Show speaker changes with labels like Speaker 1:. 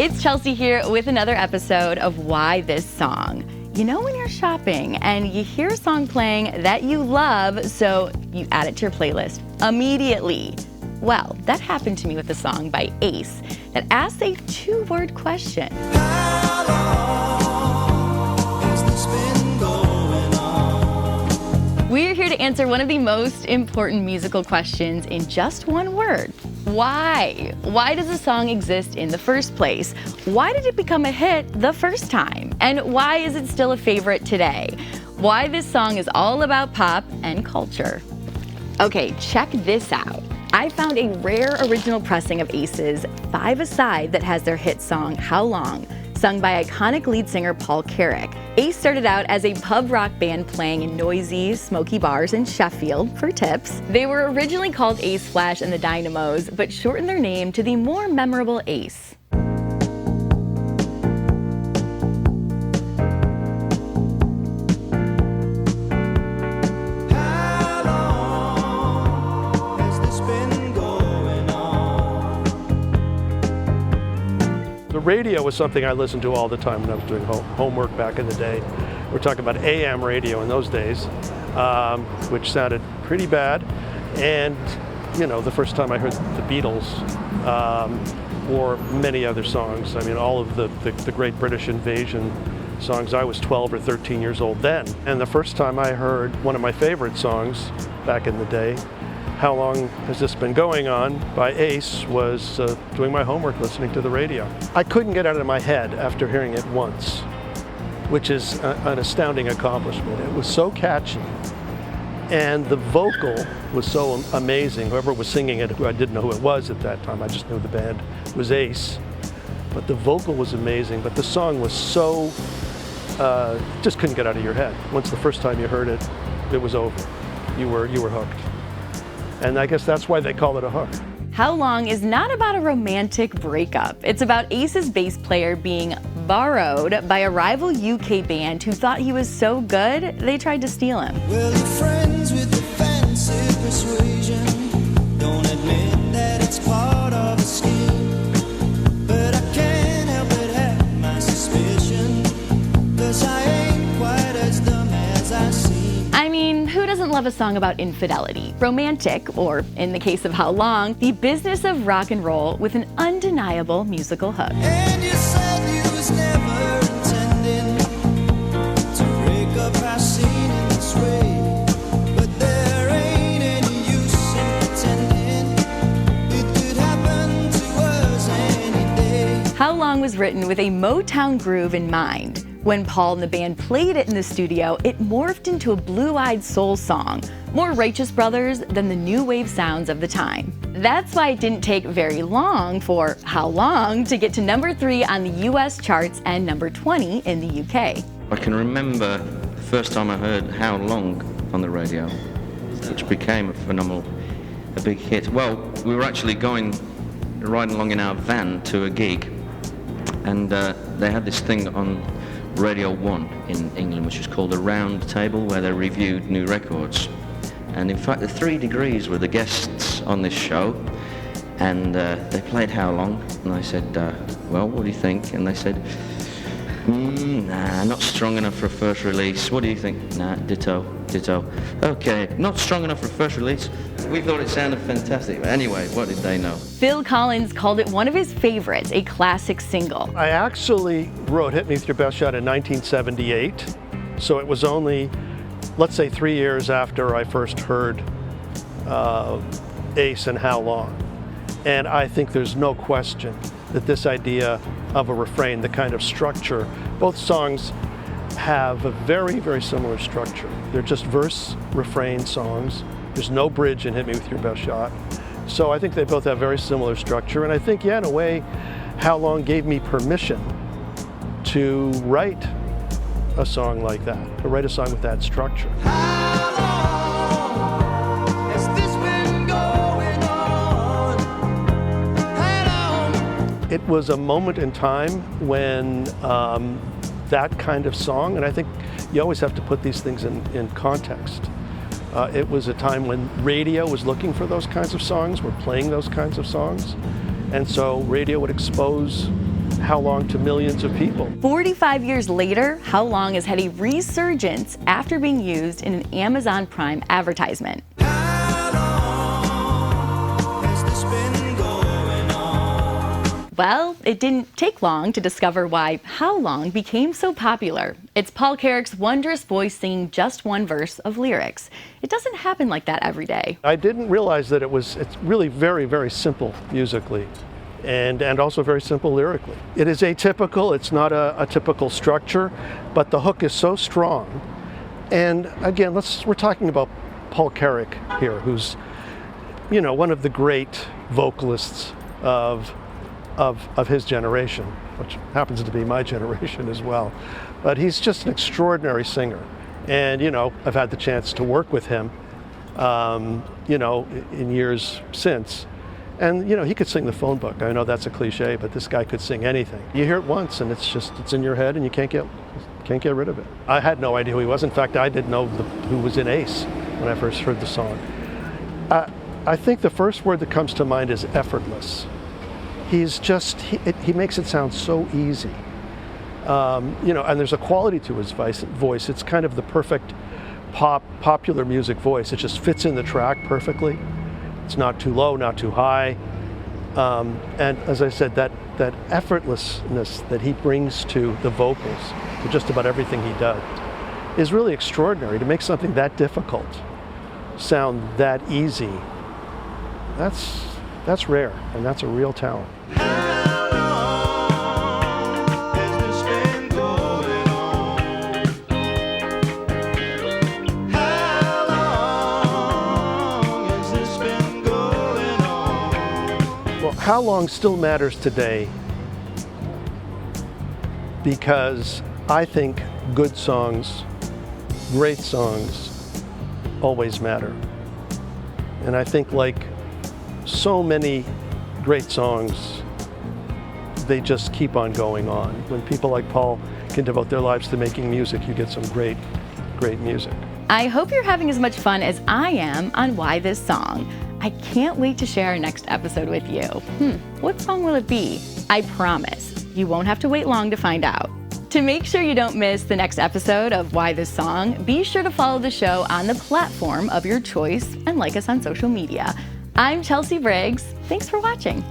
Speaker 1: It's Chelsea here with another episode of Why This Song. You know when you're shopping and you hear a song playing that you love, so you add it to your playlist immediately. Well, that happened to me with a song by Ace that asks a two-word question.
Speaker 2: How long has this been going on?
Speaker 1: We're here to answer one of the most important musical questions in just one word. Why? Why does a song exist in the first place? Why did it become a hit the first time? And why is it still a favorite today? Why This Song is all about pop and culture. Okay, check this out. I found a rare original pressing of Ace's Five Aside that has their hit song, How Long, sung by iconic lead singer Paul Carrack. Ace started out as a pub rock band playing in noisy, smoky bars in Sheffield for tips. They were originally called Ace Flash and the Dynamos, but shortened their name to the more memorable Ace.
Speaker 2: How long has this been going on?
Speaker 3: The radio was something I listened to all the time when I was doing homework back in the day. We're talking about AM radio in those days, which sounded pretty bad. And, you know, the first time I heard the Beatles, or many other songs, I mean, all of the great British invasion songs, I was 12 or 13 years old then. And the first time I heard one of my favorite songs back in the day, How Long Has This Been Going On by Ace, was doing my homework listening to the radio. I couldn't get it out of my head after hearing it once, which is an astounding accomplishment. It was so catchy, and the vocal was so amazing. Whoever was singing it, I didn't know who it was at that time, I just knew the band was Ace. But the vocal was amazing, but the song was so, just couldn't get out of your head. Once the first time you heard it, it was over. You were hooked. And I guess that's why they call it a hook.
Speaker 1: How Long is not about a romantic breakup. It's about Ace's bass player being borrowed by a rival UK band who thought he was so good, they tried to steal him.
Speaker 2: Well, you're friends with the fancy persuasion. Don't admit that it's part of a scheme. But I can't help but have my suspicion. 'Cause I ain't quite as dumb as I seem.
Speaker 1: I mean, who doesn't love a song about infidelity? Romantic, or in the case of How Long, the business of rock and roll with an undeniable musical hook.
Speaker 2: And you said you was never intending to break up our scene in this way. But there ain't any use in pretending it could happen to us any day.
Speaker 1: How Long was written with a Motown groove in mind. When Paul and the band played it in the studio, it morphed into a blue-eyed soul song, more Righteous Brothers than the new wave sounds of the time. That's why it didn't take very long for How Long to get to number 3 on the US charts and number 20 in the UK.
Speaker 4: I can remember the first time I heard How Long on the radio, which became a big hit. Well, we were actually riding along in our van to a gig, and they had this thing on Radio 1 in England, which is called the Round Table, where they reviewed new records. And in fact, the 3 Degrees were the guests on this show, and they played How Long, and I said, well, what do you think? And they said, nah, not strong enough for a first release. What do you think? Nah, ditto. Okay, not strong enough for a first release. We thought it sounded fantastic. Anyway, what did they know?
Speaker 1: Phil Collins called it one of his favorites, a classic single.
Speaker 3: I actually wrote Hit Me With Your Best Shot in 1978, so it was only, let's say, 3 years after I first heard Ace and How Long. And I think there's no question that this idea of a refrain, the kind of structure, both songs have a very, very similar structure. They're just verse, refrain songs. There's no bridge in Hit Me With Your Best Shot. So I think they both have very similar structure. And I think, yeah, in a way, How Long gave me permission to write a song like that, to write a song with that structure.
Speaker 2: How long has this been going on? How long?
Speaker 3: It was a moment in time when that kind of song, and I think you always have to put these things in context. It was a time when radio was looking for those kinds of songs, were playing those kinds of songs, and so radio would expose How Long to millions of people.
Speaker 1: 45 years later, How Long has had a resurgence after being used in an Amazon Prime advertisement.
Speaker 2: How long has this been going on?
Speaker 1: Well, it didn't take long to discover why How Long became so popular. It's Paul Carrick's wondrous voice singing just one verse of lyrics. It doesn't happen like that every day.
Speaker 3: I didn't realize that it's really very, very simple musically. And also very simple lyrically. It is atypical, it's not a typical structure, but the hook is so strong. And again, we're talking about Paul Carrick here, who's, one of the great vocalists of his generation, which happens to be my generation as well. But he's just an extraordinary singer. And, I've had the chance to work with him, in years since. And, he could sing the phone book. I know that's a cliche, but this guy could sing anything. You hear it once and it's in your head and you can't get rid of it. I had no idea who he was. In fact, I didn't know who was in Ace when I first heard the song. I think the first word that comes to mind is effortless. He makes it sound so easy. And there's a quality to his voice. It's kind of the perfect popular music voice. It just fits in the track perfectly. It's not too low, not too high. And as I said, that effortlessness that he brings to the vocals, to just about everything he does, is really extraordinary. To make something that difficult sound that easy, that's rare, and that's a real talent.
Speaker 2: How long has this been going on? How long has this been going on?
Speaker 3: Well, How Long still matters today because I think good songs, great songs, always matter. And I think like so many great songs, they just keep on going on. When people like Paul can devote their lives to making music, you get some great, great music.
Speaker 1: I hope you're having as much fun as I am on Why This Song. I can't wait to share our next episode with you. What song will it be? I promise you won't have to wait long to find out. To make sure you don't miss the next episode of Why This Song, be sure to follow the show on the platform of your choice and like us on social media. I'm Chelsea Briggs. Thanks for watching.